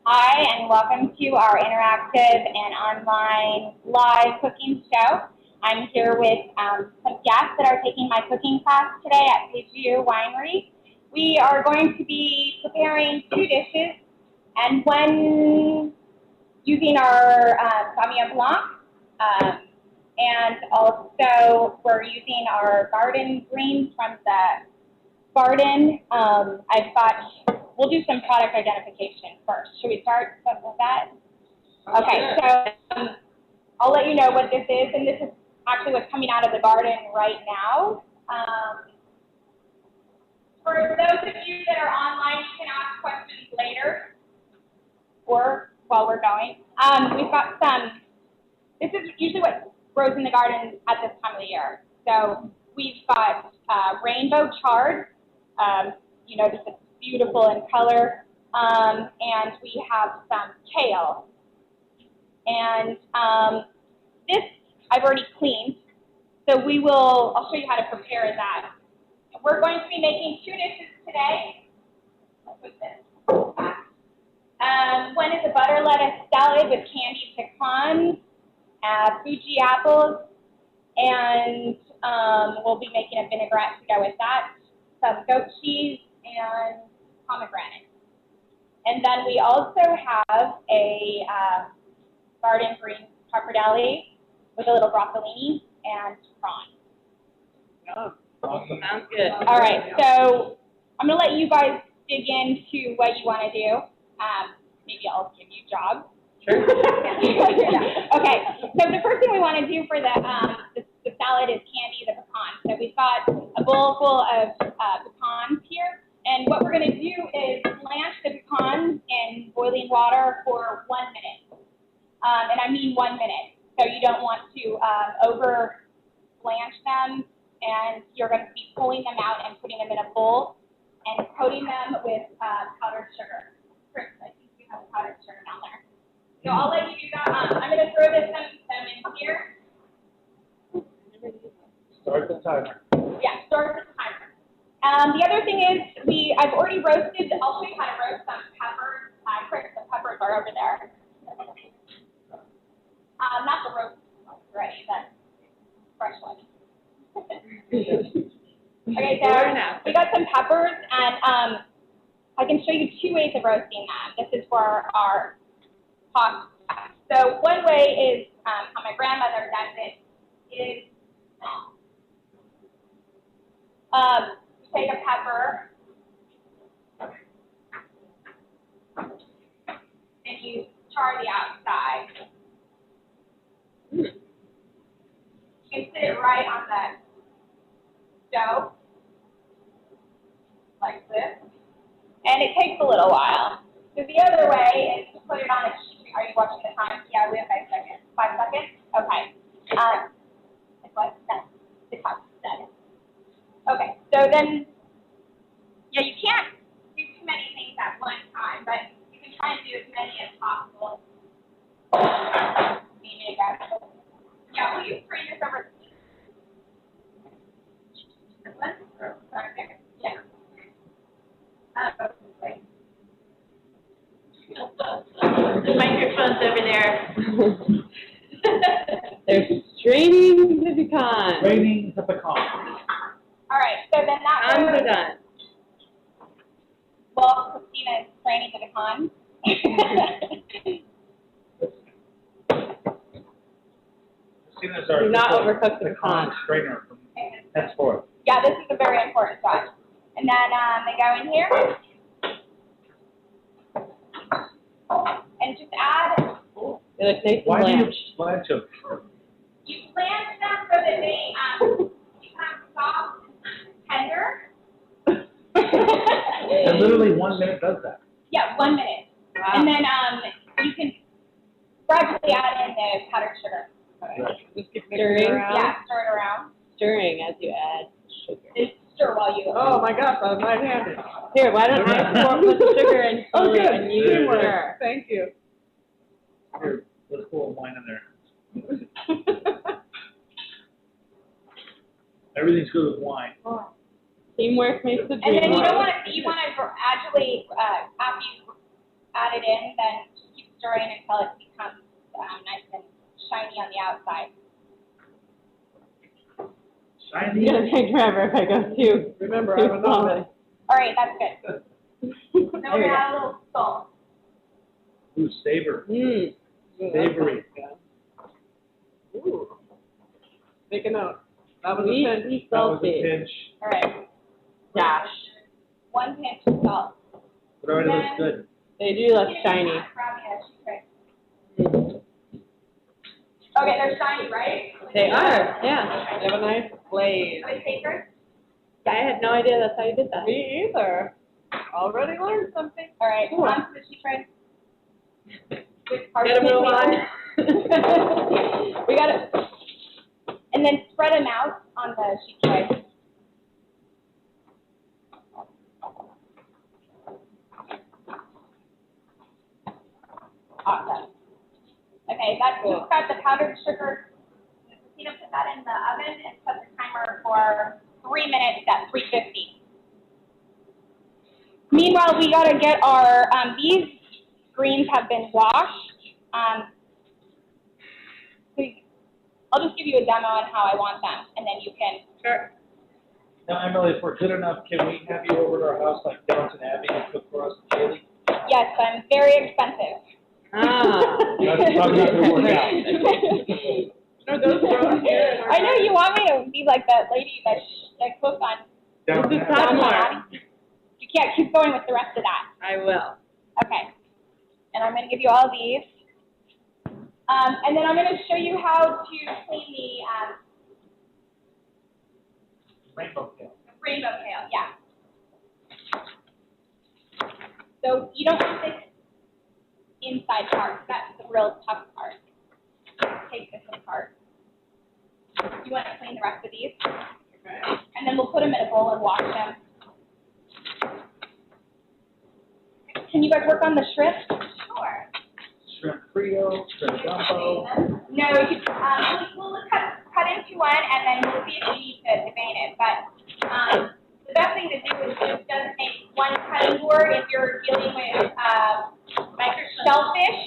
Hi, and welcome to our interactive and online live cooking show. I'm here with some guests that are taking my cooking class today at Peju Winery. We are going to be preparing two dishes, and one using our Sauvignon Blanc, and also we're using our garden greens from the garden. We'll do some product identification first. Should we start with that? Okay, so I'll let you know what this is, and this is actually what's coming out of the garden right now. For those of you that are online, you can ask questions later or while we're going. We've got this is usually what grows in the garden at this time of the year. So we've got rainbow chard. This is beautiful in color. And we have some kale. And this I've already cleaned. So I'll show you how to prepare that. We're going to be making two dishes today. I'll put this back. One is a butter lettuce salad with candied pecans, Fuji apples, and we'll be making a vinaigrette to go with that, some goat cheese, and pomegranate. And then we also have a garden green pappardelle with a little broccolini and prawn. Oh, awesome. Sounds good. All right, so I'm going to let you guys dig into what you want to do. Maybe I'll give you jobs. Sure. Okay, so the first thing we want to do for the salad is candy the pecan. So we've got a bowl full of pecans here, and what we're going to do is blanch the pecans in boiling water for 1 minute. And I mean 1 minute. So you don't want to over blanch them, and you're going to be pulling them out and putting them in a bowl and coating them with powdered sugar. Chris, I think you have powdered sugar down there. So I'll let you do that. I'm going to throw them in here. Start the timer. Yeah, start the timer. The other thing is, I've already roasted. I'll show you how to roast some peppers. Chris, the peppers are over there. Not the roast ones already, the fresh ones. Okay, so we got some peppers, and I can show you two ways of roasting them. This is for our pot. So one way is how my grandmother does it. Is you take a pepper and you char the outside. You can sit it right on the stove, like this, and it takes a little while. So the other way is to put it on a sheet. Are you watching the time? Yeah, we have 5 seconds. 5 seconds? Okay. It's what? It's 5 seconds. Okay, so then, you can't do too many things at one time, but you can try and do as many as possible. Yeah, will you bring this over? This one? Right there. Yeah. Okay. The microphone's over there. They're straining the pecan. Straining the pecan. All right, so then that I'm done. Well, Christina is straining the pecan. Christina's our Do not overcook the pecan. strainer from henceforth. Yeah, this is a very important touch. And then they go in here. And just add. They look nice and Why do you blanched. blanch them? You blanch them so that they become soft and tender. And literally 1 minute does that. Yeah, 1 minute. Wow. And then you can gradually add in the powdered sugar. Right. Just keep stirring. Yeah, stir it around. Stirring as you add sugar. Just stir while you. Oh my gosh, I was right-handed. Here, why don't I put the sugar in slowly and you Teamwork. stir? Thank you. Here, let's pour wine in there. Everything's good with wine. Teamwork makes the And dream then you work. don't want to. You want to gradually after you add it in, then just keep stirring until it becomes nice and shiny on the outside. It's Shiny. gonna take forever if I go too. Remember, too I'm a novice. All right, that's good. Then we're gonna add a little salt. Ooh, savor. Mmm. Savory. Ooh. Make a note. That was a Sweet, pinch. sweet, That was a salty. pinch. All right, Dash. 1 pinch of salt. But already looks good. They do look shiny. Okay, they're shiny, right? They are, yeah. They have a nice glaze. With paper? I had no idea that's how you did that. Me either. Already learned something. All right, Cool. on to the sheet tray. With Gotta parchment move on. paper. We gotta, and then spread them out on the sheet tray. Awesome. Okay, that's cool. We've got the powdered sugar. You know, put that in the oven and set the timer for 3 minutes at 350. Meanwhile, we gotta get our, these greens have been washed. I'll just give you a demo on how I want them, and then you can. Sure. Now, Emily, if we're good enough, can we have you over to our house like Downton Abbey and cook for us daily? Yes, I'm very expensive. Ah. That's probably not gonna work out. Are those grown here in our I know you want me to be like that lady that cooked on Downton This is Abbey. Downton Abbey. You can't keep going with the rest of that. I will. Okay. And I'm going to give you all these. And then I'm going to show you how to clean the Rainbow kale. rainbow kale. Yeah. So you don't want this inside part. That's the real tough part. Take this apart. You want to clean the rest of these. Okay. And then we'll put them in a bowl and wash them. Can you guys work on the shrimp? Sure. Shrimp Creole, shrimp gumbo. No, you, we'll cut into one, and then we'll see if we need to vein it. But the best thing to do is just doesn't make one cutting board if you're dealing with shellfish.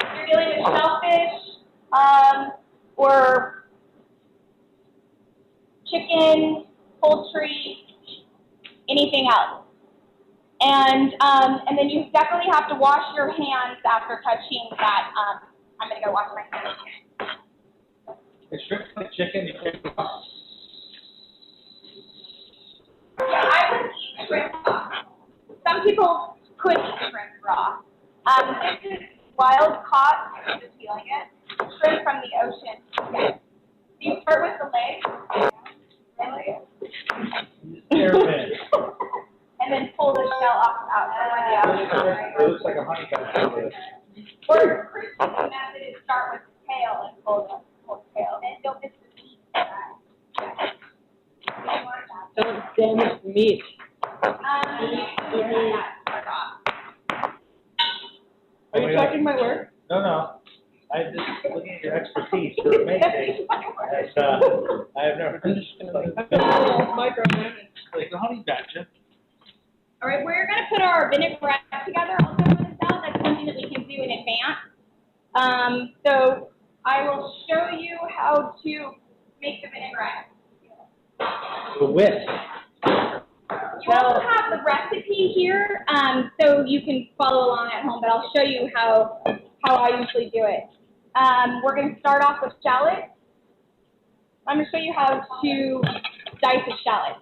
If you're dealing with shellfish, or chicken, poultry, anything else. And then you definitely have to wash your hands after touching that. I'm going to go wash my hands. The shrimp and chicken, you can't cook. Yeah, I would eat shrimp raw. Some people could eat shrimp raw. This is wild caught, I'm just peeling it, shrimp from the ocean. Yes. Do you start with the legs? Really? Airman. And then pull the shell off out. It looks like a honeycomb. Or the Christian method is start with the tail and pull the tail. Then don't miss the meat. Don't damage the meat. Are you tracking my work? No. I'm just looking at your expertise. You're amazing. And, I have never done Micromanage. like a honey badger. All right, we're going to put our vinaigrette together also for the salad. That's something that we can do in advance. So I will show you how to make the vinaigrette. The whisk. You also have the recipe here, so you can follow along at home, but I'll show you how I usually do it. We're going to start off with shallots. I'm going to show you how to dice a shallot.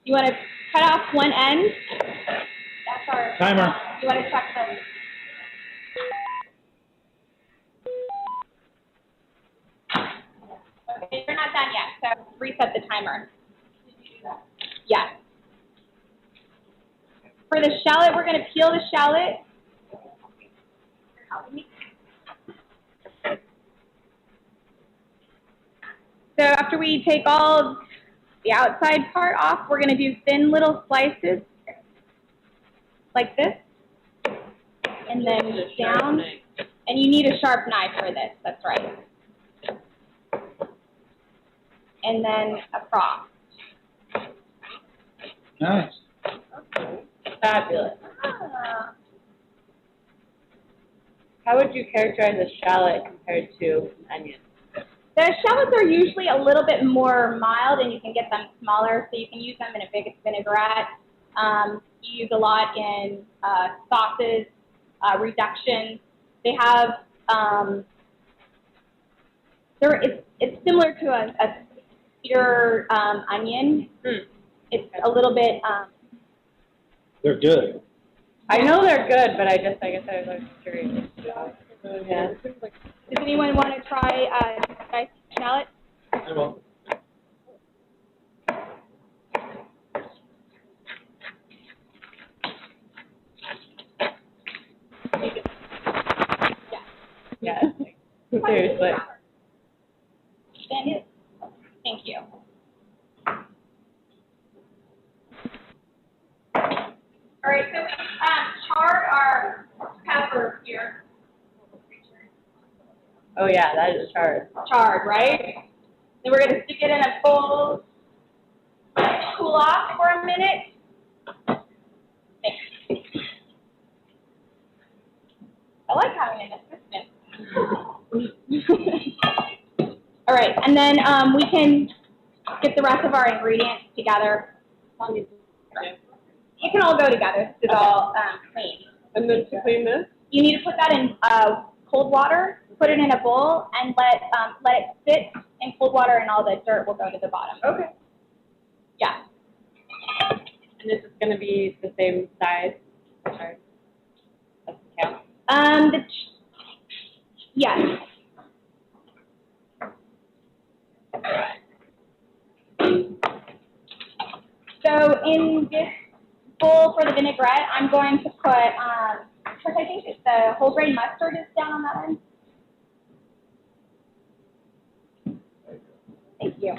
You want to cut off one end. That's our Timer. You want to check the. Okay, you're not done yet, so reset the timer. Yes. For the shallot, we're going to peel the shallot. So after we take all the outside part off, we're going to do thin little slices. like this, and then down. And you need a sharp knife for this. That's right. And then across. Nice. Fabulous. Ah. How would you characterize a shallot compared to an onion? The shallots are usually a little bit more mild, and you can get them smaller, so you can use them in a big vinaigrette. You use a lot in sauces, reductions. They have, it's similar to a cedar onion. It's a little bit. They're good. I know they're good, but I guess I was like curious. Yeah. Does anyone want to try diced shallot? I will. Yeah. Seriously. Thank you. All right, so chard our pepper here. Oh yeah, that is chard. Chard, right? Then we're going to stick it in a bowl, cool off for a minute. Thanks. I like having an assistant. All right, and then we can get the rest of our ingredients together. You can all go together. This is all clean. And then to clean this? You need to put that in cold water, put it in a bowl, and let it sit in cold water, and all the dirt will go to the bottom. Okay. Yeah. And this is going to be the same size? Sorry. That's the count? Yes. So in this bowl for the vinaigrette, I'm going to put, I think it's the whole grain mustard is down on that end. Thank you.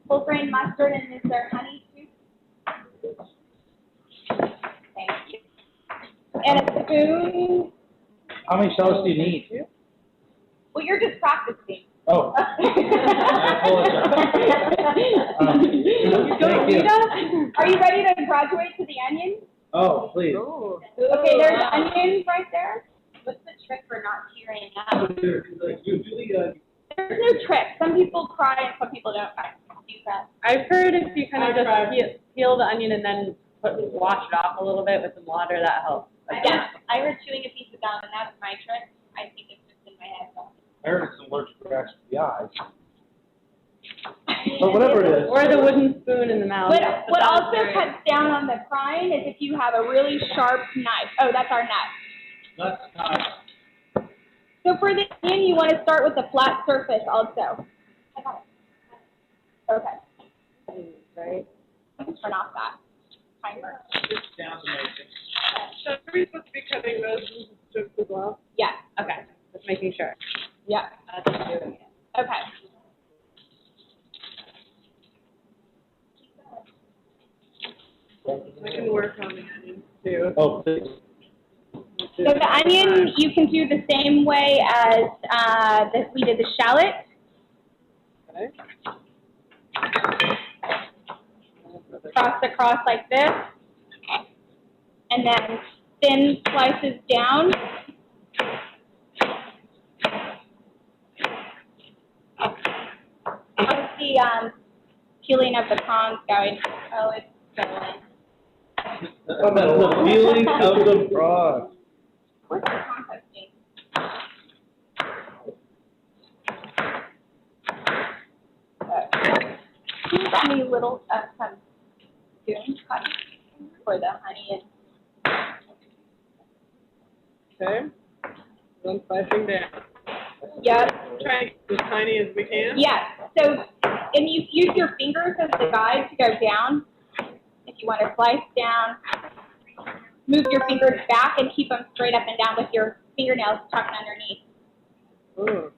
Whole grain mustard, and is there honey too? Thank you. And a spoon. How many shallots do you need? Well, you're just practicing. Oh. I apologize. Thank you. Are you ready to graduate to the onion? Oh, please. Okay, there's onions right there. What's the trick for not tearing up? There's no trick. Some people cry and some people don't cry. Do that. I've heard if you kind of just peel the onion and then wash it off a little bit with some water, that helps. Yeah, I heard chewing a piece of gum, and that's my trick. I think it's just in my head. I heard it's allergic reaction to the eyes. But whatever it is. Or the wooden spoon in the mouth. But what also cuts down on the crying is if you have a really sharp knife. Oh, that's our knife. That's nice. So for the onion, you want to start with a flat surface also. I got it. Okay. Right. Turn off that timer. It sounds amazing. So are we supposed to be cutting those strips as well? Yeah. Okay. Just making sure. Yeah. That's doing it. Okay. I can work on the onions too. Oh, please. So the onion, you can do the same way as we did the shallot. Okay. Across like this. And then thin slices down. How's the peeling of the prawns going? Oh, it's going. The feeling of the broth. What's the composting? Can you got me little some spoons cut for the honey and Okay. One slicing down. yep. Try and get as tiny as we can. Yes. So, and you use your fingers as the guide to go down. If you want to slice down, move your fingers back and keep them straight up and down with your fingernails tucked underneath. Ooh.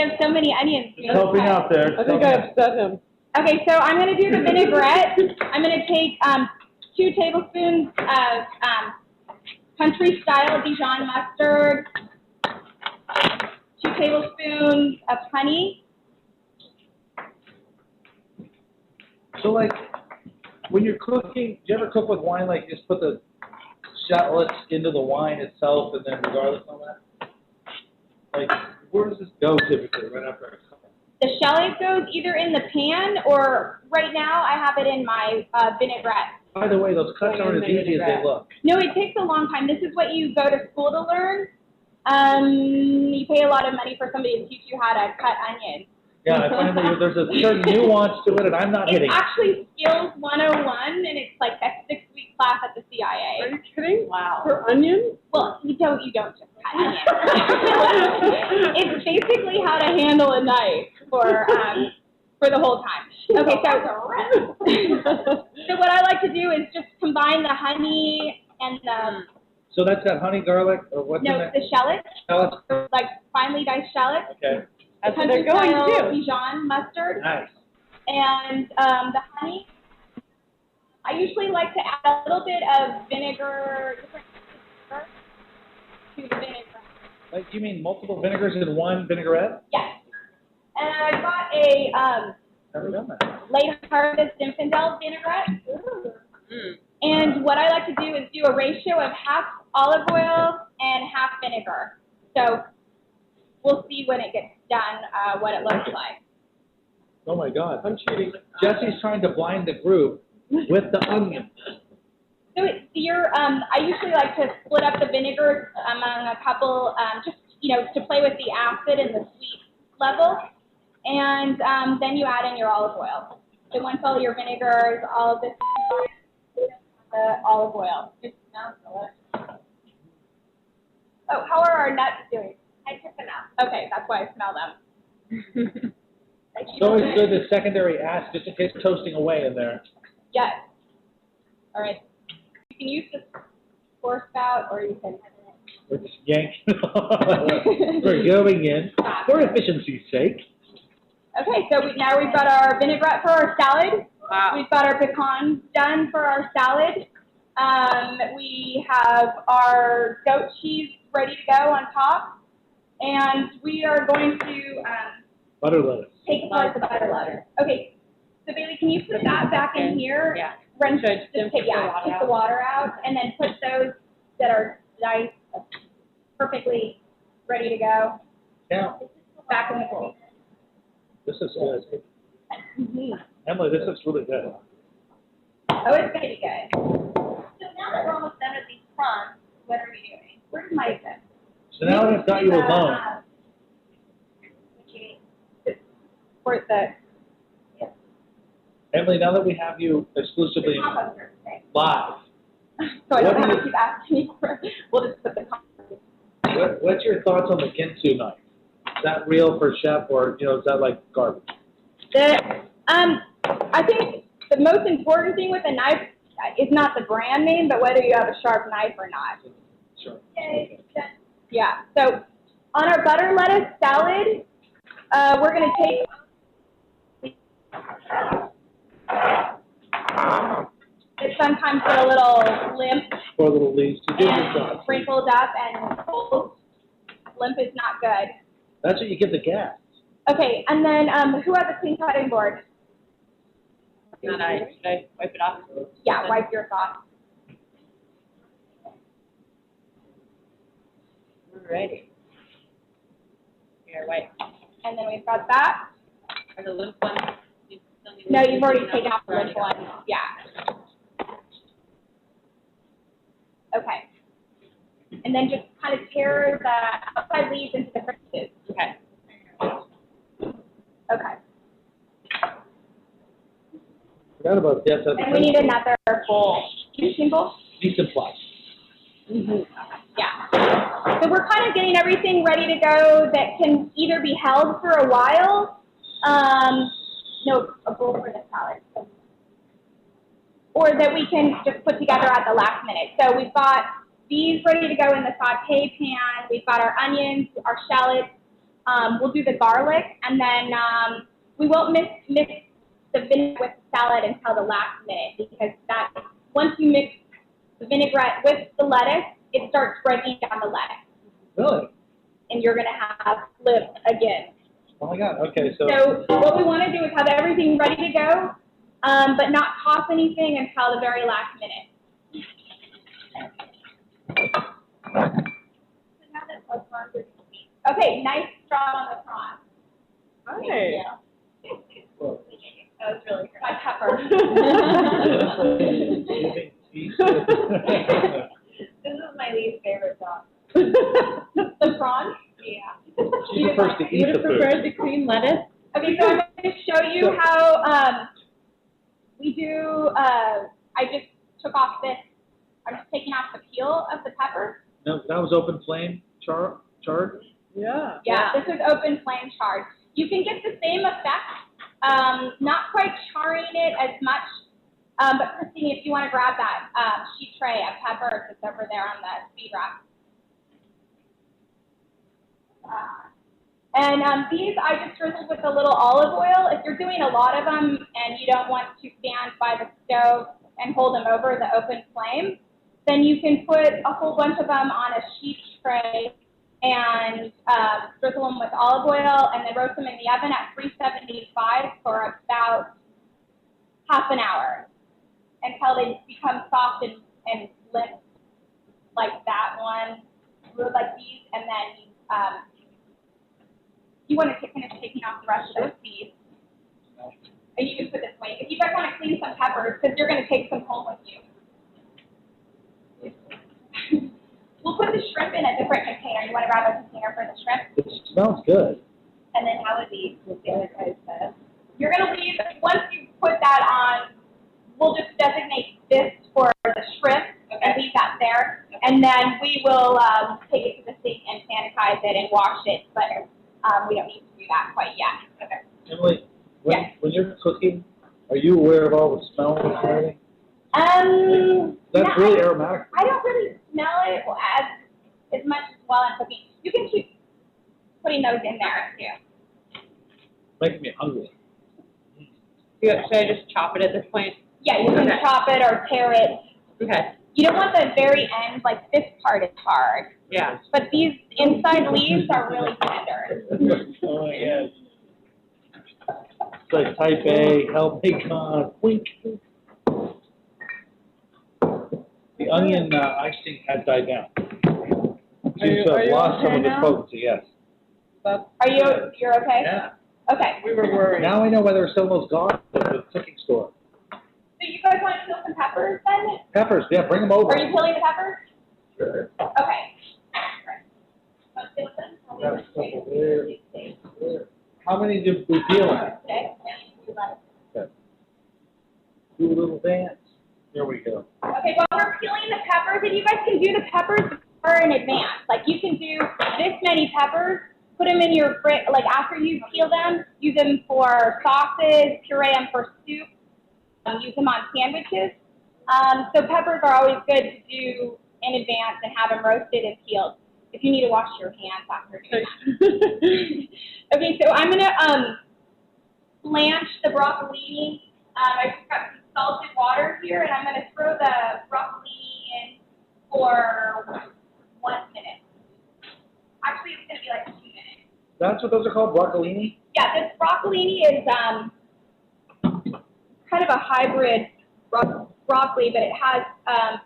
have so many onions. Just helping out there. I think I upset him. Okay, so I'm going to do the vinaigrette. I'm going to take 2 tablespoons of country-style Dijon mustard, 2 tablespoons of honey. So, like, when you're cooking, do you ever cook with wine, like, just put the shallots into the wine itself and then the garlic and all that? Like, where does this go typically, right after it's cooked? The shallot goes either in the pan or right now I have it in my vinaigrette. By the way, those cuts aren't as easy as they look. No, it takes a long time. This is what you go to school to learn. You pay a lot of money for somebody to teach you how to cut onions. Yeah, I find that there's a certain nuance to it, and I'm not hitting It's it. actually Skills 101, and it's like a 6-week class at the Are CIA. you kidding? Wow. For onions? Well, you don't just cut onions. It's basically how to handle a knife for the whole time. Okay, so what I like to do is just combine the honey and the So that's got honey, garlic, or what's in it? the shallots, Shallots? like finely diced shallots. Okay, That's what they're going to country-style do. Dijon mustard, nice. and the honey. I usually like to add a little bit of vinegar, different vinegar to the vinaigrette. Like, you mean multiple vinegars in one vinaigrette? Yes. And I got a Never done that. late harvest Zinfandel vinaigrette. Mm. And what I like to do is do a ratio of half olive oil and half vinegar. So we'll see when it gets done what it looks like. Oh my God. I'm cheating. Jesse's trying to blind the group with the onion. So I usually like to split up the vinegar among a couple, just to play with the acid and the sweet level, and then you add in your olive oil. So once all your vinegars, all of this, olive oil. Just smells delicious. Oh, how are our nuts doing? I took them out. Okay, that's why I smell them. It's always good the secondary acid, just in case toasting away in there. Yes. All right. You can use the force spout, or you can. We're just yanking. We're going in for efficiency's sake. Okay, so now we've got our vinaigrette for our salad. Wow. We've got our pecans done for our salad. We have our goat cheese ready to go on top. And we are going to Butter lettuce. take apart the butter lettuce. Okay, so Bailey, can you put that back in here? Yeah. Rinse, Should I just just take, put the water take out? the water out, and then put those that are diced perfectly ready to go Now, back in the bowl. this is good. Mm-hmm. Emily, this looks really good. Oh, it's going to be good. So now that we're almost done with these prawns, what are we doing? Where's my zip? So now I've got you alone. Where's the Emily, now that we have you exclusively composter thing? live, So I don't What have do to keep asking you for, we'll just put the composter. what's your thoughts on the Ginsu knife? Is that real for chef, or is that like garbage? I think the most important thing with a knife is not the brand name, but whether you have a sharp knife or not. Sure. Yeah, so on our butter lettuce salad, we're going to take it sometimes get a little limp 4 little leaves to do your and job. wrinkled up and cold. Limp is not good. That's what you give the gas. Okay, and then who has a clean cutting board? Should I wipe it off? Yeah, wipe your sauce. Alrighty. Here, wipe. And then we've got that. Are the limp ones? You still need No, to you've already clean taken up? off the limp one. Yeah. Okay. And then just kind of tear the outside leaves into the pieces. Okay. Okay. Forgot about that. And we need another bowl. Mixing bowl? Decent plus. Yeah. So we're kind of getting everything ready to go that can either be held for a while, no, a bowl for the salad, or that we can just put together at the last minute. So we've got these ready to go in the saute pan. We've got our onions, our shallots, We'll do the garlic, and then we won't mix the vinaigrette with the salad until the last minute, because that once you mix the vinaigrette with the lettuce, it starts breaking down the lettuce. Really? And you're going to have live again. Oh my God. Okay, so. So what we want to do is have everything ready to go, but not toss anything until the very last minute. Okay, nice straw on the prawn. Hi. That was really good. My pepper. This is my least favorite sauce. The prawn? Yeah. She prefers to eat the food. the cream lettuce? Okay, so I'm going to show you how we do, I just took off this, I'm just taking off the peel of the pepper. No, that was open flame, chard? Yeah. Yeah, this is open flame chard. You can get the same effect, not quite charring it as much, but Christine, if you want to grab that sheet tray of pepper that's over there on the speed rack. These I just drizzled with a little olive oil. If you're doing a lot of them and you don't want to stand by the stove and hold them over the open flame, then you can put a whole bunch of them on a sheet tray and drizzle them with olive oil and then roast them in the oven at 375 for about half an hour until they become soft and limp like that one, like these, and then you want to finish taking off the rest of those seeds. And you can put this away. If you guys want to clean some peppers, because you're going to take some home with you. We'll put the shrimp in a different container. You want to grab a container for the shrimp? It smells good. And then how would these? You're going to leave, once you put that on, we'll just designate this for the shrimp and leave that there. And then we will take it to the sink and sanitize it and wash it, but we don't need to do that quite yet. Okay. Emily, when you're cooking, are you aware of all the smells and everything? That's really aromatic. I don't really smell it as much while I'm cooking. You can keep putting those in there too. Making me hungry. Should I just chop it at this point? Yeah, you can chop it or tear it. Okay. You don't want the very end, like this part is hard. Yeah. But these inside leaves are really tender. Oh, yes. It's like type A, help me God, wink. The onion, I think, has died down. Seems to have lost some of its potency, yes. You're okay? Yeah. Okay. We were worried. Now I know why they're selling those gardens at the cooking store. So you guys want to peel some peppers then? Peppers, yeah, bring them over. Are you peeling the peppers? Sure. Okay. Want to peel them? How many did we peel? Okay. Okay. Do a little dance. There we go. Okay, while we're peeling the peppers, and you guys can do the peppers far in advance. Like you can do this many peppers, put them in your fridge, like after you peel them, use them for sauces, puree them for soup, use them on sandwiches. So peppers are always good to do in advance and have them roasted and peeled if you need to wash your hands after doing that. Okay, so I'm going to blanch the broccolini. I just got some salted water here, and I'm going to throw the broccolini in for 1 minute. Actually, it's going to be like 2 minutes. That's what those are called, broccolini? Yeah, this broccolini is kind of a hybrid broccoli, but it has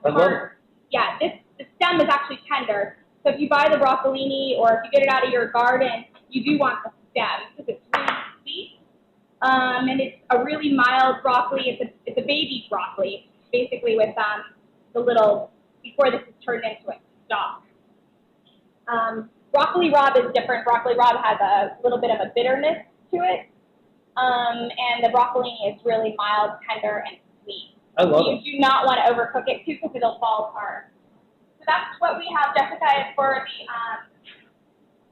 part. Yeah, the stem is actually tender. So if you buy the broccolini or if you get it out of your garden, you do want the stem because it's really sweet. And it's a really mild broccoli. It's a baby broccoli, basically with the little, before this is turned into a stalk. Broccoli rabe is different. Broccoli rabe has a little bit of a bitterness to it. And the broccolini is really mild, tender, and sweet. I love it. You do not want to overcook it too because it'll fall apart. So that's what we have, Jessica, for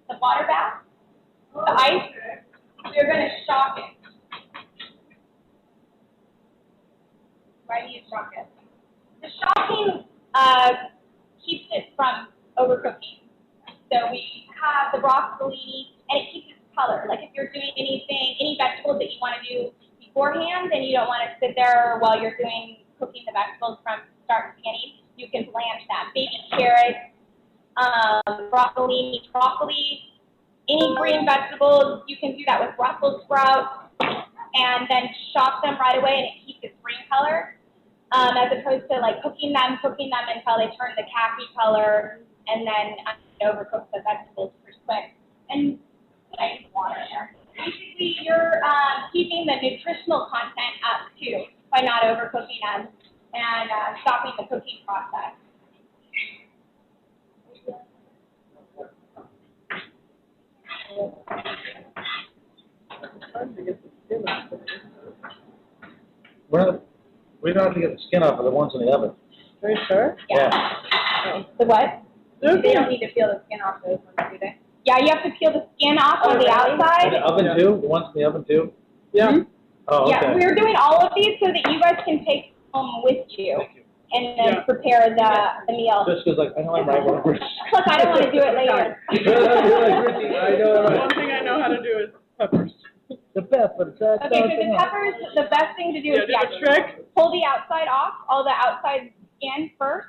the water bath, the ice. We're going to shock it. Why do you shock it? The shocking keeps it from overcooking. So we have the broccolini and it keeps its color. Like if you're doing any vegetables that you want to do beforehand, and you don't want to sit there while you're cooking the vegetables from start to beginning, you can blanch them. Baby carrots, broccoli, any green vegetables, you can do that with Brussels sprouts, and then chop them right away, and it keeps its green color, as opposed to like cooking them until they turn the khaki color, and then overcook the vegetables pretty quick. And nice water there. Basically, you're keeping the nutritional content up too by not overcooking them and stopping the cooking process. We don't have to get the skin off of the ones in the oven. Are you sure? Yeah. The what? They don't need to peel the skin off those ones, do they? Yeah, you have to peel the skin off on the outside. In the oven too? The ones in the oven too? Yeah. Mm-hmm. Oh, okay. Yeah, we're doing all of these so that you guys can take home with you Thank you. and then prepare the meal. Just because, like, I know I'm right when I'm Plus, I don't want to do it later. I know I'm One thing I know how to do is peppers. The peppers. Okay, so the peppers, the best thing to do is Do a trick. pull the outside off, all the outside skin first,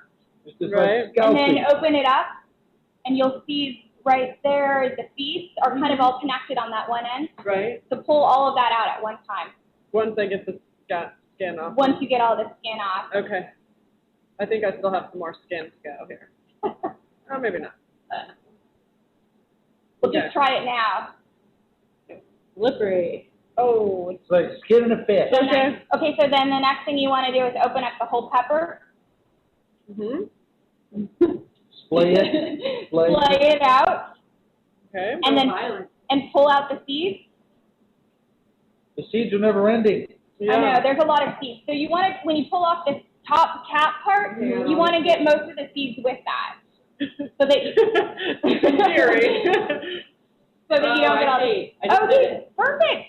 Right. and then open it up, and you'll see right there the seeds are kind of all connected on that one end. Right. So pull all of that out at one time, Once I get the skin off. once you get all the skin off. Okay. I think I still have some more skin to go here. Oh, maybe not. We'll just try it now. Slippery. Oh, It's like skin in a fish. okay. Okay, so then the next thing you want to do is open up the whole pepper. Splay it. Splay it out, Okay. and then pull out the seeds. The seeds are never ending. Yeah. I know, there's a lot of seeds. So you want to, when you pull off this top cap part, you want to get most of the seeds with that. So that you, In theory. so that you don't get all the, okay, perfect,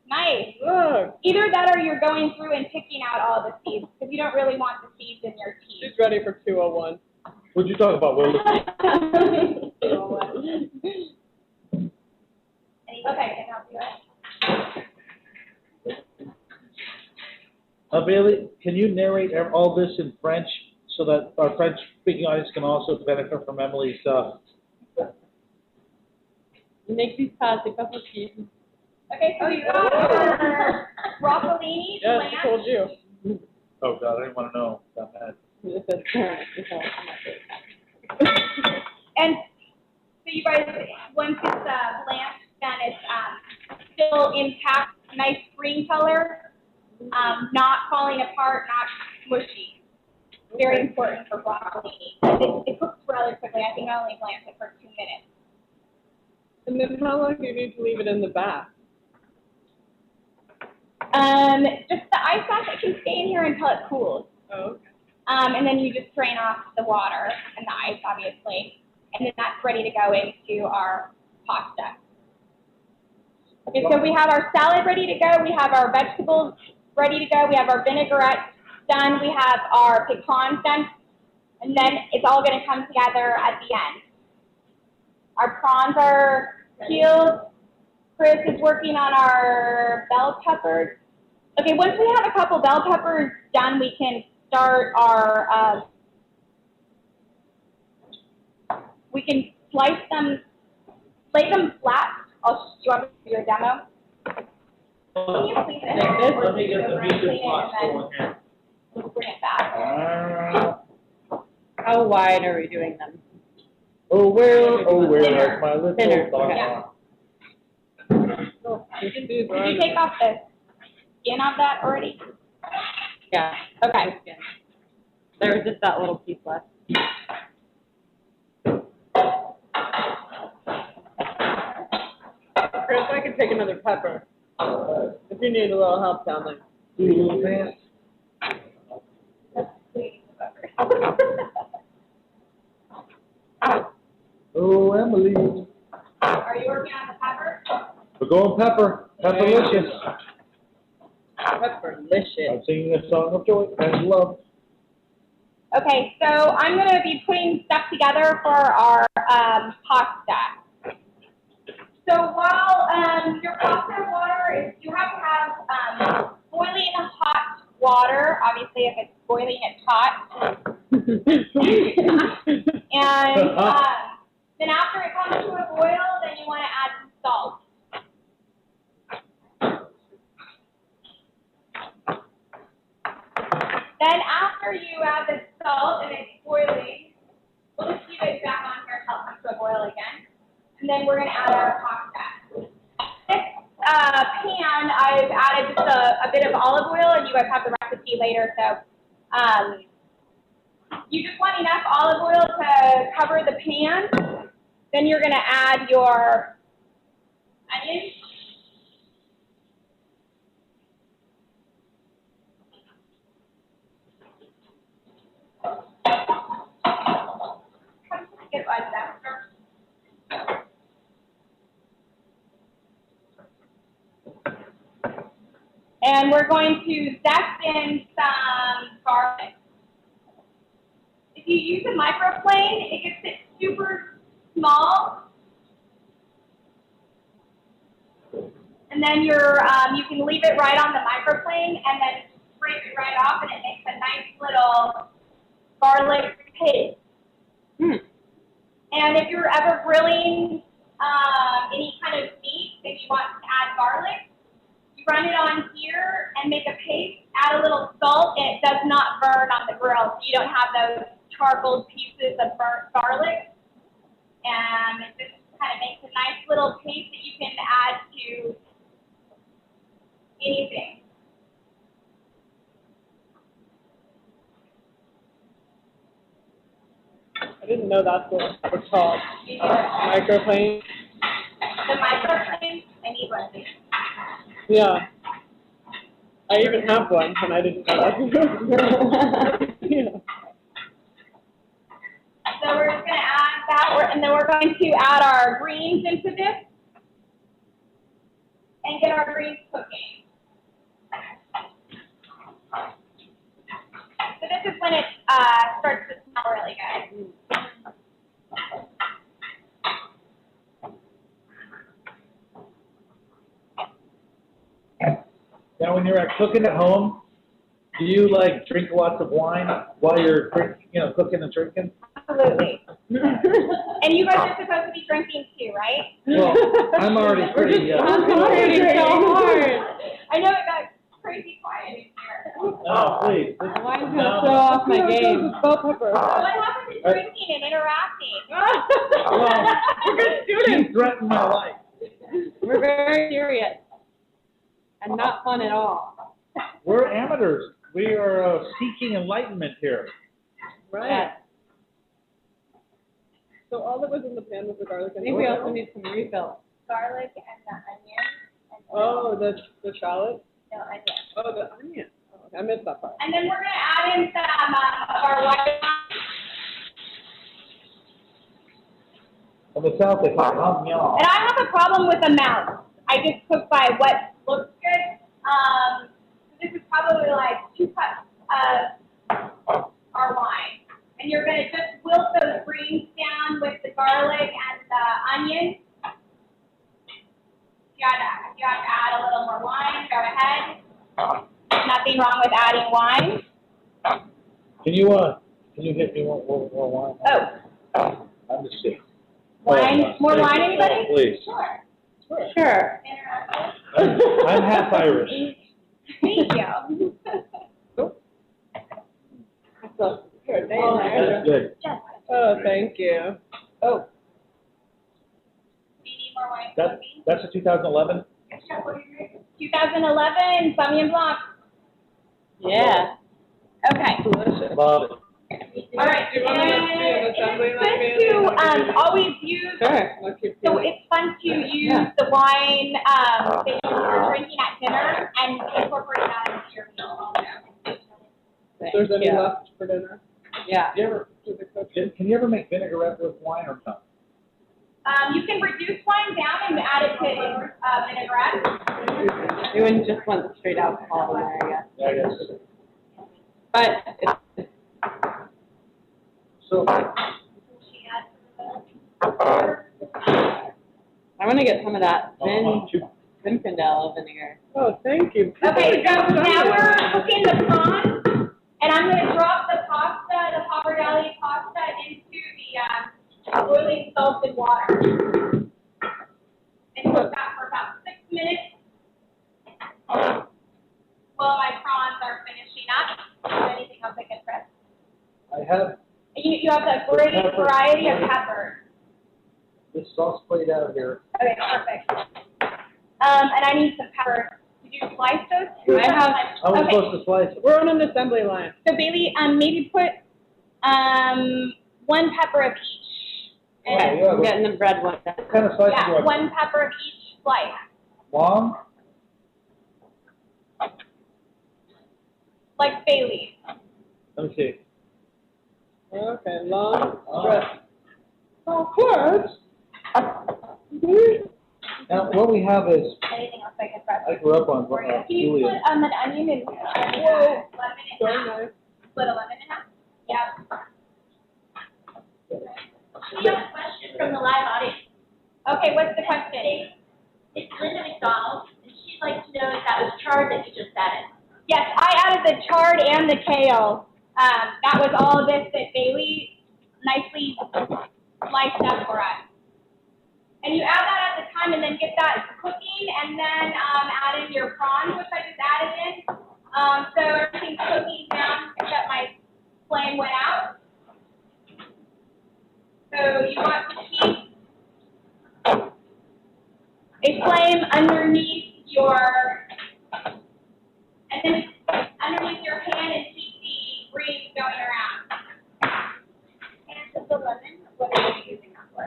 nice. Look, Either that or you're going through and picking out all the seeds, because you don't really want the seeds in your tea. she's ready for 201. What'd you talk about, Will? Okay, can I help you with? Bailey, can you narrate all this in French so that our French-speaking audience can also benefit from Emily's N'existe pas, c'est pas possible. Okay, so you got our broccolini, Yes, Blanch. I told you. Oh, God, I didn't want to know. Got mad. And so you guys, once it's blanched, then it's still intact, nice green color, not falling apart, not mushy. Very important for broccolini. It cooks rather quickly. I think I only blanched it for 2 minutes. And then how long do you need to leave it in the bath? Just the ice bath, it can stay in here until it cools. Oh, okay. And then you just drain off the water and the ice, obviously. And then that's ready to go into our pasta. Okay, so we have our salad ready to go. We have our vegetables ready to go. We have our vinaigrette done. We have our pecans done. And then it's all going to come together at the end. Our prawns are peeled. Chris is working on our bell peppers. Okay, once we have a couple bell peppers done, we can start our, we can slice them, lay them flat. Do you want me to do a demo? Can you please Let me get the music box going here. We'll bring it back. How wide are we doing them? Oh, where Thinner. is my little Thinner, dog? yeah. You can do Did that. you take off the skin of that already? Yeah. Okay. There was just that little piece left. Chris, I can take another pepper. If you need a little help down there. Little pants. Oh, Emily. Are you working on the pepper? We're going pepper. Pepperlicious. Pepperlicious. I'm singing a song of joy and love. Okay, so I'm going to be putting stuff together for our pasta. So while your pasta water is, you have to have boiling hot water. Obviously, if it's boiling, it's hot. And then after it comes to a boil, then you want to add some salt. Then after you add the salt and it's boiling, we'll just keep it back on here until it comes to a boil again. And then we're going to add our pasta. This pan, I've added just a bit of olive oil, and you guys have the recipe later. So you just want enough olive oil to cover the pan. Then you're going to add your onions. Get like that. And we're going to zest in some garlic. If you use a microplane, it gets it super small. And then you can leave it right on the microplane and then scrape it right off, and it makes a nice little garlic paste. And if you're ever grilling any kind of meat that you want to add garlic, you run it on here and make a paste, add a little salt, and it does not burn on the grill. So you don't have those charcoal pieces of burnt garlic. And it just kind of makes a nice little paste that you can add to anything. I didn't know that's what it was called. Microplane. The microplane, I need one of these. Yeah. I even have one, and I didn't know that. Yeah. So we're just going to add that, and then we're going to add our greens into this and get our greens cooking. So this is when it starts to smell really good. Now, when you're cooking at home, do you like drink lots of wine while you're cooking and drinking? Absolutely. And you guys are supposed to be drinking too, right? Well, I'm already pretty. Concentrating so hard. I know it got crazy quiet in here. Oh, please. Mine's going to throw off my game. Bell pepper. What happened to drinking and interacting? Well, We're good you students. threatened my life. We're very serious. And not fun at all. We're amateurs. We are seeking enlightenment here. Right. Yeah. So all that was in the pan was the garlic I and think we oil? also need some refill. Garlic and the onion. And Oh, the shallot? no onion. Oh, the onion. Oh, okay. I missed that part. And then we're going to add in some of our white wine. From the south, they call it Sauvignon. And I have a problem with amounts. I just cook by what looks good. So this is probably like 2 cups of our wine. And you're going to just wilt those greens down with the garlic and the onion. If you have to add a little more wine, go ahead. Nothing wrong with adding wine. Can you get me more wine? Oh, I'm just kidding. wine, more wine, anybody? Oh, please. Sure. Sure. I'm half Irish. Thank you. That's good. Yes. Oh, thank you. Oh. Do you need more wine? That's a 2011? 2011 Sauvignon Blanc. Yeah. Okay. Delicious. Love it. All right. Do you want me to do an assembly And like it's me? good to always use. Sure. I'll keep So doing it. it's fun to use the wine that you're drinking at dinner and incorporate that into your meal also. If there's any Yeah. left for dinner. Yeah. Can you ever make vinaigrette with wine or not? You can reduce wine down and add it to vinaigrette. You wouldn't just want the straight alcohol in there, I guess. Yeah, I guess. But it's So, I want to get some of that Zinfandel vinegar. Oh, thank you. Okay, so now we're cooking the prawns, and I'm going to drop the pasta, the Pappardelle pasta, into the boiling salted water. And cook that for about 6 minutes while my prawns are finishing up. Anything else I can press? I have You have a great variety of peppers. this sauce plate out here. Okay, perfect. And I need some peppers. Did you slice those? I have. How are we Okay. supposed to slice it? We're on an assembly line. So Bailey, maybe put 1 pepper of each. And Okay, yeah, I'm getting the red one. What kind of slice do you yeah, want? 1 pepper of each slice. Long? Like Bailey. Let me see. Okay, long Oh. stretch. Oh, close. Now, what we have is, Anything else I can press? I grew up on For you. Can you put Julian. an onion and lemon So in half? nice. Split a lemon in half? Yeah. We have a question from the live audience. Okay, what's the question? It's Linda McDonald, and she'd like to know if that was chard that you just added. Yes, I added the chard and the kale. That was all of this that Bailey nicely sliced up for us. And you add that at the time and then get that cooking and then add in your prawns, which I just added in. So everything's cooking down except my flame went out. So you want to keep a flame underneath your, and then underneath your pan and keep the grease going around. And the lemon, what are you using that for?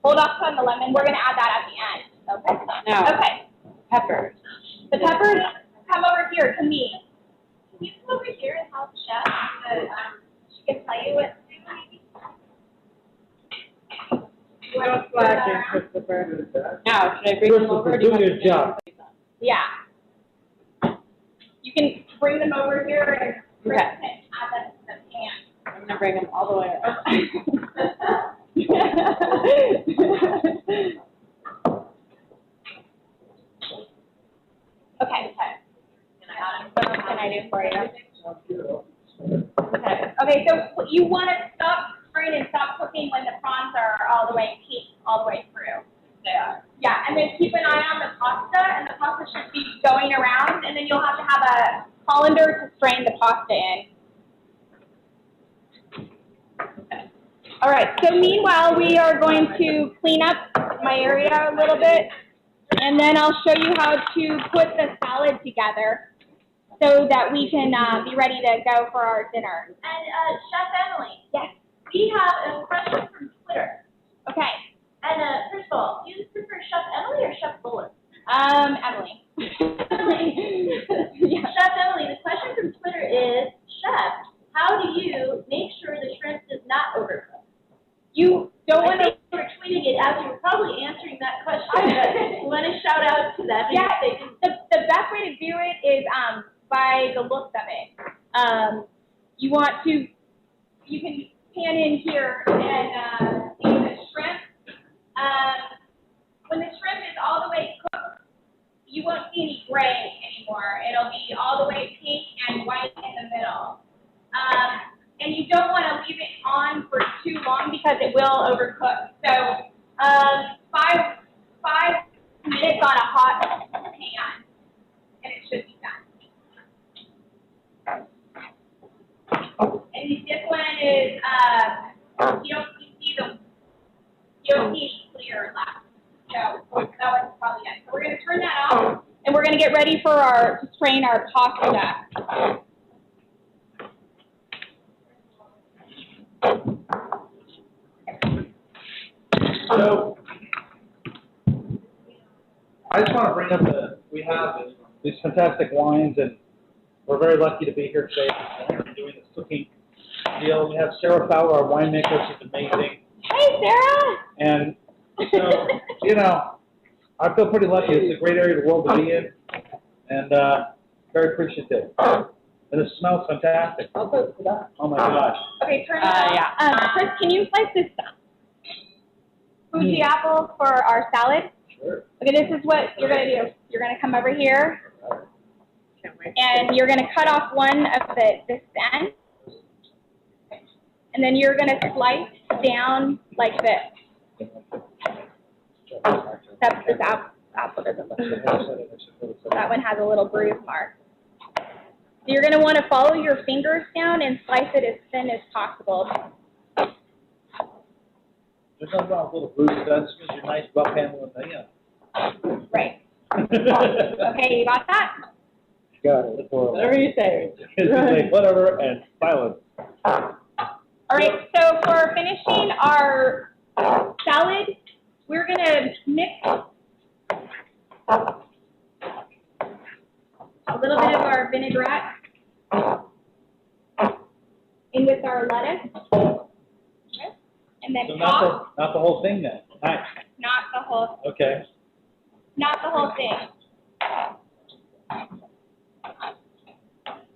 Hold off on the lemon, we're gonna add that at the end. Okay. Now, Okay, peppers. the peppers, come over here to me. Can you come over here and help Chef? She can tell you what to do, maybe? No slacking, Christopher. Now, should I bring them over? Or do you want do to your job. Yeah. You can bring them over here and Chris Okay. can add them to the pan. I'm going to bring them all the way over. Okay. What else can I do for you? Okay, so you want to stop stirring and stop cooking when the prawns are all the way pink, all the way through. Yeah, and then keep an eye on the pasta, and the pasta should be going around, and then you'll have to have a colander to strain the pasta in. All right, so meanwhile, we are going to clean up my area a little bit, and then I'll show you how to put the salad together so that we can be ready to go for our dinner. And Chef Emily, Yes. we have a question from Twitter. Okay. And first of all, do you prefer Chef Emily or Chef Buller? Emily. Yeah. Chef Emily, the question from Twitter is, Chef, how do you make sure the shrimp does not overcook? You don't I want to. think you were tweeting it as you were probably answering that question, but you want to shout out to them. Yeah, the best way to do it is by the looks of it. You want to, you can pan in here and see the shrimp. When the shrimp is all the way cooked, you won't see any gray anymore. It'll be all the way pink and white in the middle. And you don't want to leave it on for too long because it will overcook. So 5 minutes on a hot pan, and it should be done. And this one is you don't see any clear left. So that one's probably done. So we're going to turn that off, and we're going to get ready for to strain our pasta. So, I just want to bring up we have these fantastic wines, and we're very lucky to be here today doing this cooking deal. We have Sarah Fowler, our winemaker. She's amazing. Hey, Sarah! And so, you know, I feel pretty lucky. It's a great area of the world to be in, and very appreciative. And it smells fantastic. I'll put for that. Oh my gosh. Okay, turn it off. Yeah. Chris, can you slice this Fuji apple for our salad? Sure. Okay, this is what you're gonna do. You're gonna come over here, Can't wait. and you're gonna cut off one of this end, and then you're gonna slice down like this. Except this apple doesn't look good. That one has a little bruise mark. So you're gonna want to follow your fingers down and slice it as thin as possible. There's nothing wrong with little bruises, that's just your nice rough handle and thing, Right. Okay, you got that? Got it, Whatever you say. It's like, whatever, and silence. All right, so for finishing our salad, we're gonna mix a little bit of our vinaigrette in with our lettuce. Okay. And then So top, not the whole thing then, nice, not the whole thing.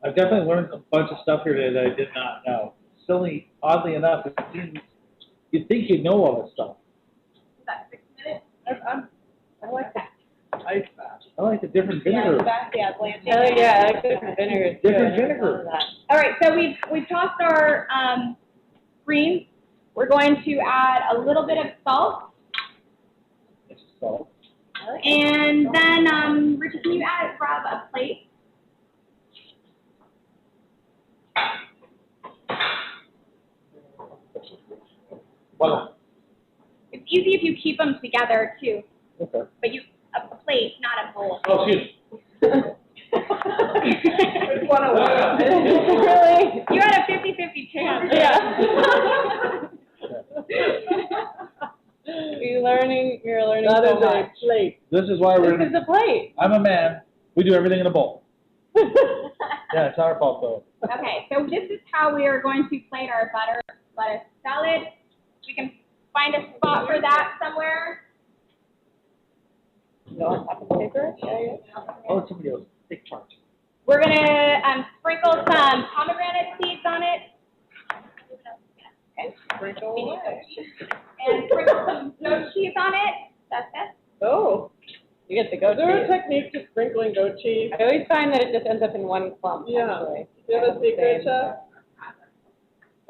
I've definitely learned a bunch of stuff here today that I did not know. Silly, oddly enough, it seems, you'd think you'd know all this stuff. Is that 6 minutes? I like that ice bath. I like the different vinegar. Yeah, Blanch. Oh, yeah, I like different vinegars too. Different I didn't vinegar. know that. All right, so we've tossed our greens. We're going to add a little bit of salt, Salt. and then Richard, can you grab a plate? Wow. It's easy if you keep them together too, Okay. but a plate, not a bowl. Oh, excuse me. Which one I want? Really? You had a 50-50 chance. Yeah. You're learning That so is much. a plate. This is why This we're, is a plate. I'm a man, we do everything in a bowl. Yeah, it's our fault though. Okay, so this is how we are going to plate our butter lettuce salad. We can find a spot for that somewhere. On top of the paper? Yeah. Oh, it's somebody else, take charge. We're gonna sprinkle some pomegranate seeds on it. Okay. Sprinkle. And sprinkle some goat cheese on it. That's it. Oh, You get the goat is there a cheese. technique to sprinkling goat cheese? I always find that it just ends up in one clump, Yeah. actually. Do you have a secret, Chef?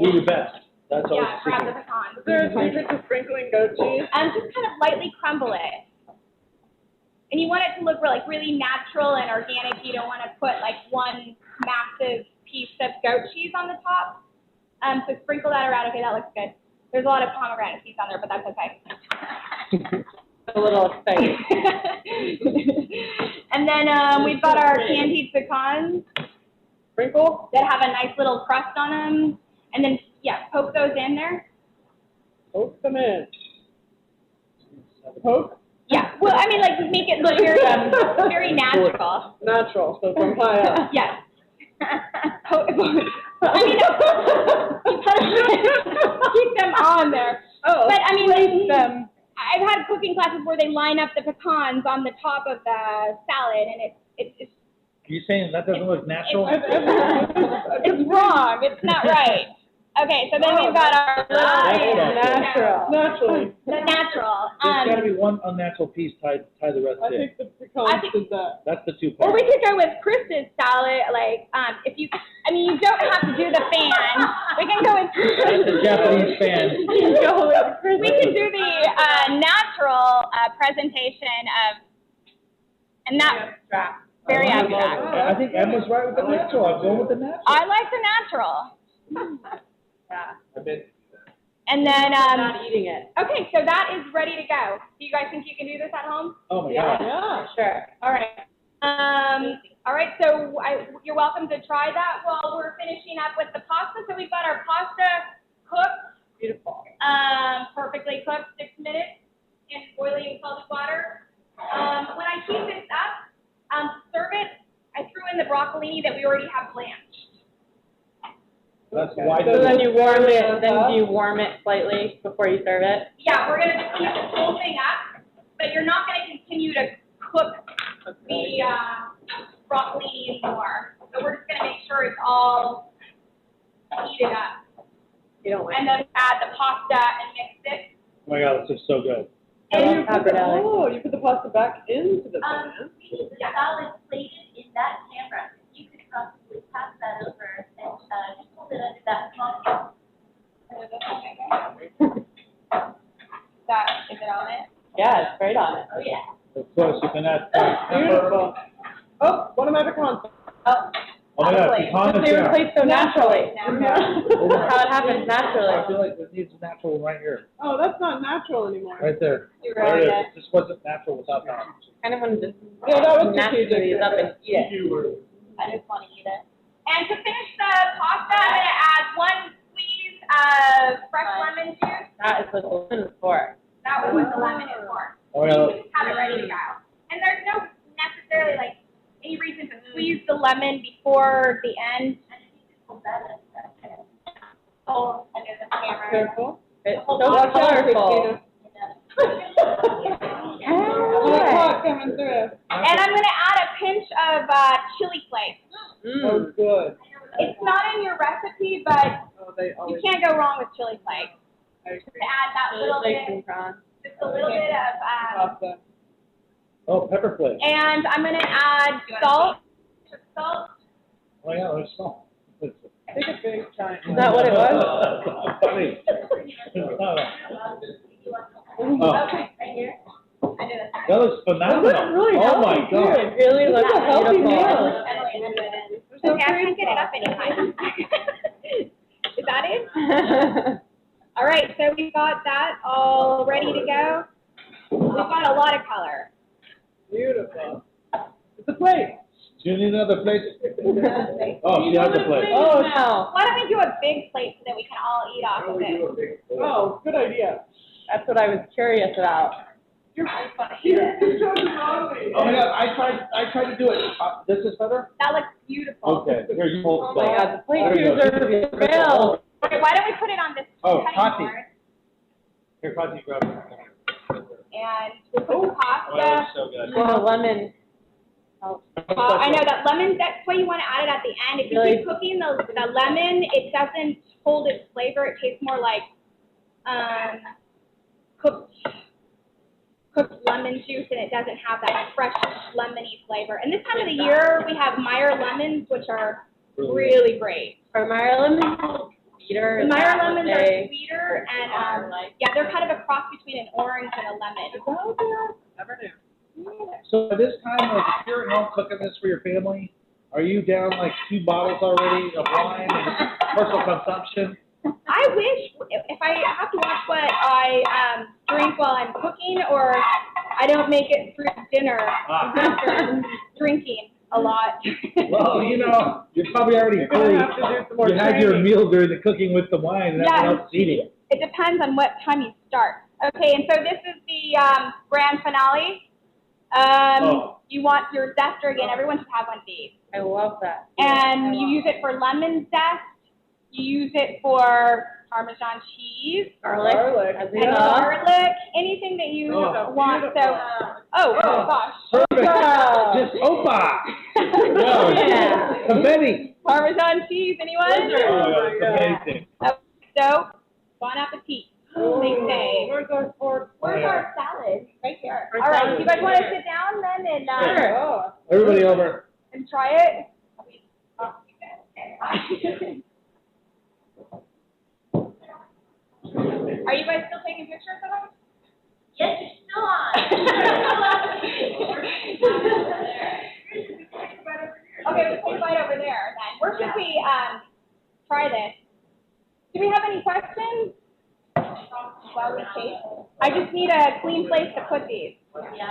Do your best, that's always Yeah, grab the secret. pecans. Is there a secret to sprinkling goat cheese? Just kind of lightly crumble it. And you want it to look really natural and organic. You don't want to put like one massive piece of goat cheese on the top. So sprinkle that around. Okay, that looks good. There's a lot of pomegranate seeds on there, but that's okay. A little exciting. And then we've got our candied pecans Sprinkle? that have a nice little crust on them. And then, yeah, poke those in there. Poke them in. Poke? Yeah, well, I mean, like, make it look very natural. Natural, so from high up. Yes. I mean, you gotta keep them on there. Oh, But, I mean, place them. I've had cooking classes where they line up the pecans on the top of the salad, and it's Are you saying that doesn't look natural? it's wrong. It's not right. Okay, so then we've got our Natural. Naturally. the natural. There's gotta be one unnatural piece tie the rest I in. think the pecans did that. That's the two Or parts. we could go with Chris's salad, like, if you, I mean, you don't have to do the fan. We can go with That's the Japanese fan. We could do the natural presentation of, and that, very abstract. I think Emma's right with the natural, I'm going with the natural. I like the natural. I bet. And then, Not eating it. okay, so that is ready to go. Do you guys think you can do this at home? Oh my Yeah. God. Yeah, sure. All right. All right, so you're welcome to try that while we're finishing up with the pasta. So we've got our pasta cooked, Beautiful. perfectly cooked, 6 minutes in boiling salted water. When I heat this up, serve it, I threw in the broccolini that we already have blanched. That's why. So then you warm it, then you warm it slightly before you serve it? Yeah, we're gonna heat this whole thing up, but you're not gonna continue to cook the broccoli anymore. So we're just gonna make sure it's all heated up. You don't like And then add the pasta and mix it. Oh my God, this is so good. And Pappardelle. Oh, you put the pasta back into the pan. we need the salad plated in that camera. You could possibly pass that over and just hold it under that small cup. Is it on it? Yeah, it's right on it. Oh, yeah. Of course, you can add Beautiful. Oh, one of my pecans. Oh, Oh my God, Lovely. pecan They is were down. placed so naturally. Naturally. That's how it happens I naturally. feel like it needs a natural one right here, Oh, that's not natural anymore. right there. You There ruined it it. is. It just wasn't natural without that. Kind of want to just Yeah, that was snatch strategic. these up and eat it. I just want to eat it. And to finish the pasta, I'm going to add 1 squeeze of fresh lemon juice. That is what the lemon is for. That was what the lemon is for. Oh You yeah. just have it ready to go. And there's no necessarily like any reason to squeeze the lemon before the end. Oh, under the camera. Careful. It's so Watch out, colorful. Christina. Hot coming through. And I'm going to add a pinch of chili flakes. Oh, good. It's not in your recipe, but Oh, they you always. can't go wrong with chili flakes. I To add that little Flakes bit, and prawns. just a little bit of, Pasta. Oh, pepper flakes. and I'm going to add salt. Salt. Oh yeah, there's some. Take a big giant. Is that what it was? Funny. Oh, Okay, right here. I did it. that looks phenomenal. That looks really Oh my healthy, God. It really looks That's a healthy beautiful. meal. Okay, I can't get it up anytime. Is that it? All right, so we've got that all ready to go. We've got a lot of color. Beautiful. It's a plate. Do you need another plate? Oh, she has a plate. Oh, no. Why don't we do a big plate so that we can all eat off of it? Oh, good idea. That's what I was curious about. You chose the wrong way. Oh my God, I tried to do it. This is better? That looks beautiful. Okay, here, you hold Oh the my God, the plate There you shoes go. are real. Okay, why don't we put it on this Oh, cutting Tati. board? Here, Tati, grab it. And we'll put the Oh, that pasta. looks so good. Well, lemon. Oh, I know that lemon, that's why you want to add it at the end. If you Really? keep cooking the lemon, it doesn't hold its flavor. It tastes more like cooked lemon juice, and it doesn't have that fresh lemony flavor. And this time of the year, we have Meyer lemons, which are really great. Are Meyer lemons sweeter? The Is Meyer that what lemons are they sweeter, and are like? yeah, they're kind of a cross between an orange and a lemon. Never knew. So at this time, like, if you're at home cooking this for your family, are you down like 2 bottles already of wine and personal consumption? I wish, if I have to watch what I drink while I'm cooking, or I don't make it through dinner after drinking a lot. Well, you know, you're probably already You're gonna fully, have to do some more you had your training. meal during the cooking with the wine and Yeah. everyone else eating. It depends on what time you start. Okay, and so this is the grand finale. Oh. You want your zester again. Everyone should have one of these. I love that. And you use it for lemon zest. You use it for Parmesan cheese Garlic. Garlic. As we and know. garlic, anything that you Oh, want. So, beautiful. oh gosh. Perfect. Opa. Just opa. No, Yeah. confetti. Parmesan cheese, anyone? Oh, that's amazing. So, bon appetit, they say. Where's our fork? Where's Yeah. our salad? Right here. Our All right, salad you guys is want to here. sit down then and Sure. Oh. Everybody over. and try it? Are you guys still taking pictures of them? Yes, you're still on. Okay, we'll take a bite over there then. Where should we try this? Do we have any questions? While we taste? I just need a clean place to put these. Yeah.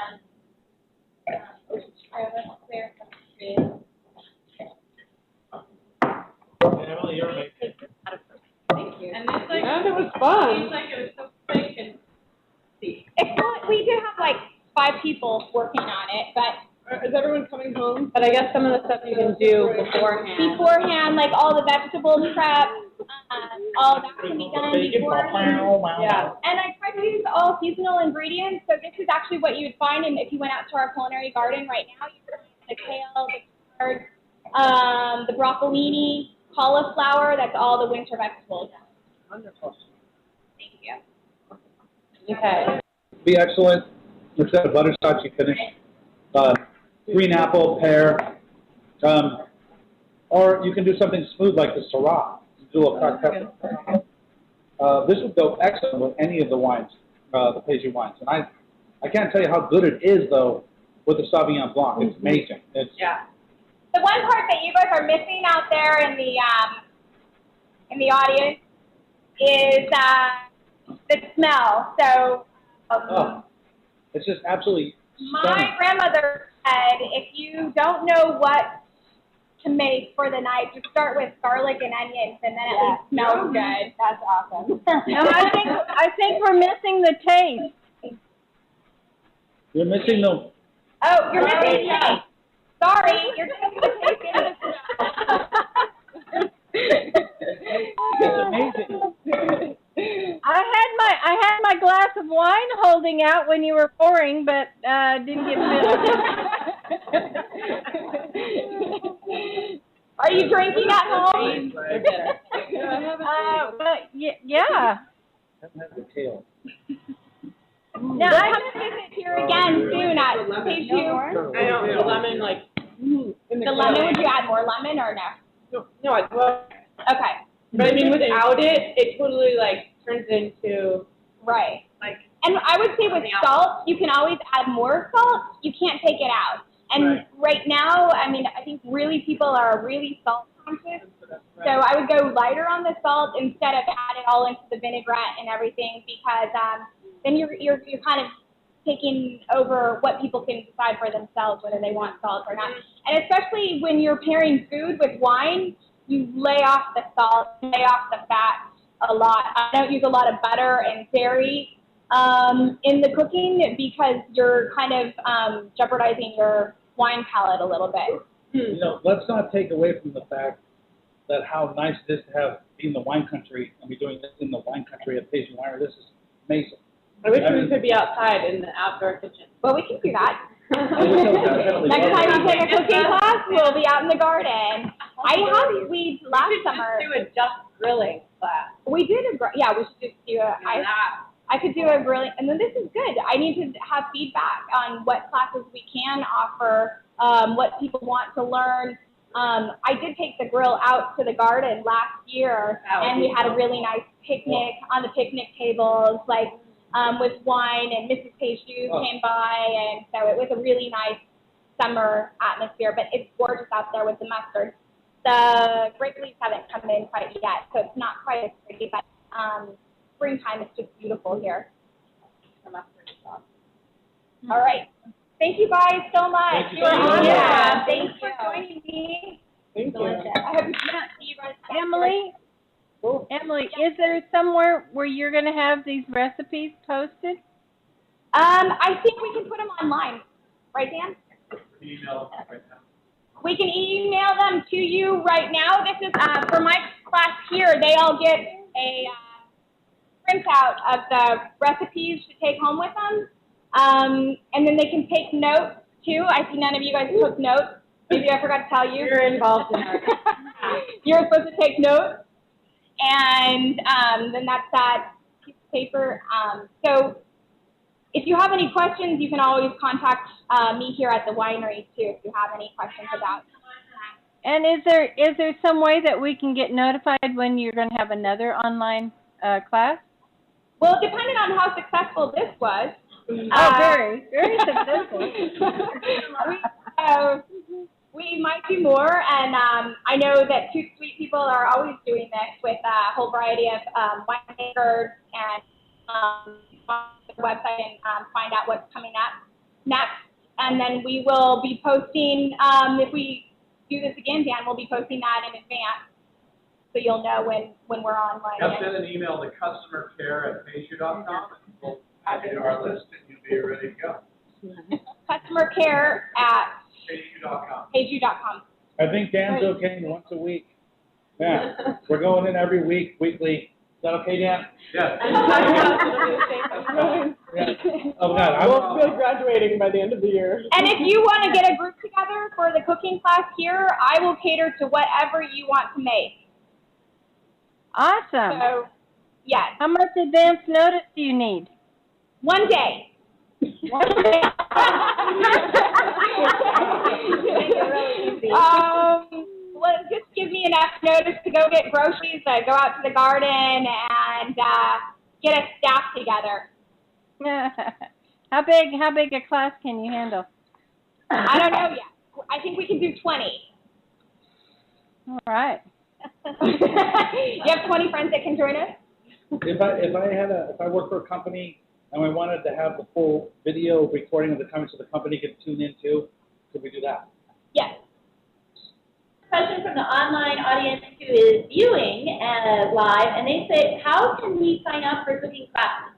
Emily, you're amazing. And this like, And it was fun. seems like it was so quick and We do have like 5 people working on it, but Is everyone coming home? But I guess some of the stuff you can do beforehand. like all the vegetable prep, all that can be done beforehand. Yeah. And I try to use all seasonal ingredients, so this is actually what you'd find if you went out to our culinary garden right now. You would find the kale, the chard, the broccolini, cauliflower, that's all the winter vegetables. Wonderful. Thank you. Okay. be excellent. Instead of butterscotch, you finish green apple, pear, or you can do something smooth like the Syrah. Do a cracked pepper. This would go excellent with any of the wines, the Peju wines. And I can't tell you how good it is though with the Sauvignon Blanc. It's amazing. It's The one part that you guys are missing out there in the audience is the smell. So it's just absolutely my stunning. grandmother said if you don't know what to make for the night, just start with garlic and onions, and then at least smells good. That's awesome. No, I think we're missing the taste. You're missing the. Oh, you're missing the taste. Sorry, you're missing the taste. It's amazing. I had my glass of wine holding out when you were pouring, but didn't get filled. Are you drinking at home? But yeah. Haven't had the tail. Now, come and visit here again soon at Peju. I know, the lemon, like, in The lemon, would you add more lemon or no? No, I love it. Okay. But I mean, without it, it totally, like, turns into, Right. like. And I would say with salt, you can always add more salt. You can't take it out. And right now, I mean, I think really people are really salt conscious. So I would go lighter on the salt instead of add it all into the vinaigrette and everything, because then you're kind of taking over what people can decide for themselves, whether they want salt or not. And especially when you're pairing food with wine, you lay off the salt, lay off the fat a lot. I don't use a lot of butter and dairy in the cooking because you're kind of jeopardizing your wine palate a little bit. You know, let's not take away from the fact that how nice it is to have be in the wine country and be doing this in the wine country at Peju Winery. This is amazing. I wish we could be outside in the outdoor kitchen. Well, we can do that. Next Next time we take a cooking class, we'll be out in the garden. We last summer. We should do a just grilling class. We did we should just do I could do a grilling, and then this is good. I need to have feedback on what classes we can offer, what people want to learn. I did take the grill out to the garden last year, and we had a really nice picnic on the picnic tables, like with wine, and Mrs. Peju came by, and so it was a really nice summer atmosphere, but it's gorgeous out there with the mustard. The grape leaves haven't come in quite yet, so it's not quite as pretty, but springtime is just beautiful here. All right. Thank you guys so much. Thank you. You are awesome. Yeah. Thanks for joining me. Thank you. I hope to see you guys. Emily, is there somewhere where you're going to have these recipes posted? I think we can put them online. Right, Dan? Email right now. We can email them to you right now. This is, for my class here, they all get a printout of the recipes to take home with them. And then they can take notes, too. I see none of you guys took notes. Maybe I forgot to tell you. You're involved in that. You're supposed to take notes. And then that's that piece of paper. So if you have any questions, you can always contact me here at the winery, too, if you have any questions about. And is there some way that we can get notified when you're going to have another online class? Well, depending on how successful this was. Very successful. We might do more, and I know that ToutSuite people are always doing this with a whole variety of winemakers, and on the website and find out what's coming up next. And then we will be posting, if we do this again, Dan, we'll be posting that in advance, so you'll know when we're online. Send an email to customercare@peju.com, and we'll add you to our list, and you'll be ready to go. Customercare@peju.com. I think Dan's okay once a week. Yeah, we're going in every week, weekly. Is that okay, Dan? Yes. Yeah. Oh, God. We'll be graduating by the end of the year. And if you want to get a group together for the cooking class here, I will cater to whatever you want to make. Awesome. So, yes, How much advance notice do you need? 1 day. Well, just give me enough notice to go get groceries, go out to the garden, and get a staff together. How big a class can you handle? I don't know yet. I think we can do 20. All right. You have 20 friends that can join us? If I work for a company and we wanted to have the full video recording of the time so the company could tune in too, could we do that? Yes. Question from the online audience who is viewing live, and they say, how can we sign up for cooking classes?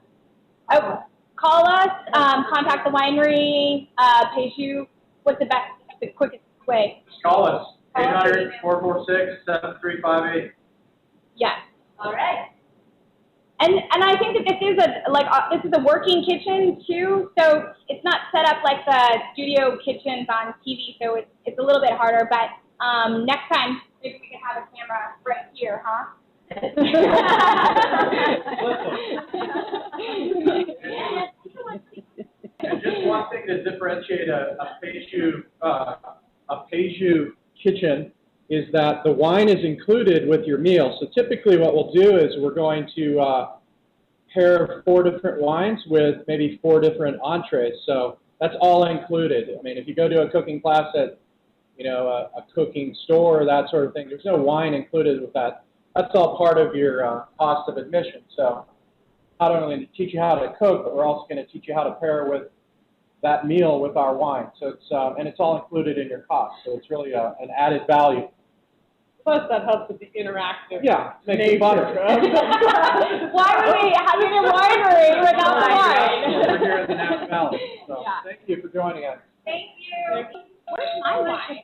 Oh, call us, contact the winery, Peju. What's the quickest way? Call us, 800-446-7358. Yes. All right. And I think that this is a working kitchen too, so it's not set up like the studio kitchens on TV, so it's a little bit harder. But next time maybe we can have a camera right here, huh? And just one thing to differentiate a Peju kitchen is that the wine is included with your meal. So typically what we'll do is we're going to pair 4 different wines with maybe 4 different entrees. So that's all included. I mean, if you go to a cooking class at, a cooking store, that sort of thing, there's no wine included with that. That's all part of your cost of admission. So not only to teach you how to cook, but we're also going to teach you how to pair with that meal with our wine. So it's and it's all included in your cost. So it's really an added value. Plus, that helps with the interactive. Yeah, makes it fun. Why would we have a winery without wine? We're here in the Napa Valley. So Yeah. thank you for joining us. Thank you. Where's my wine?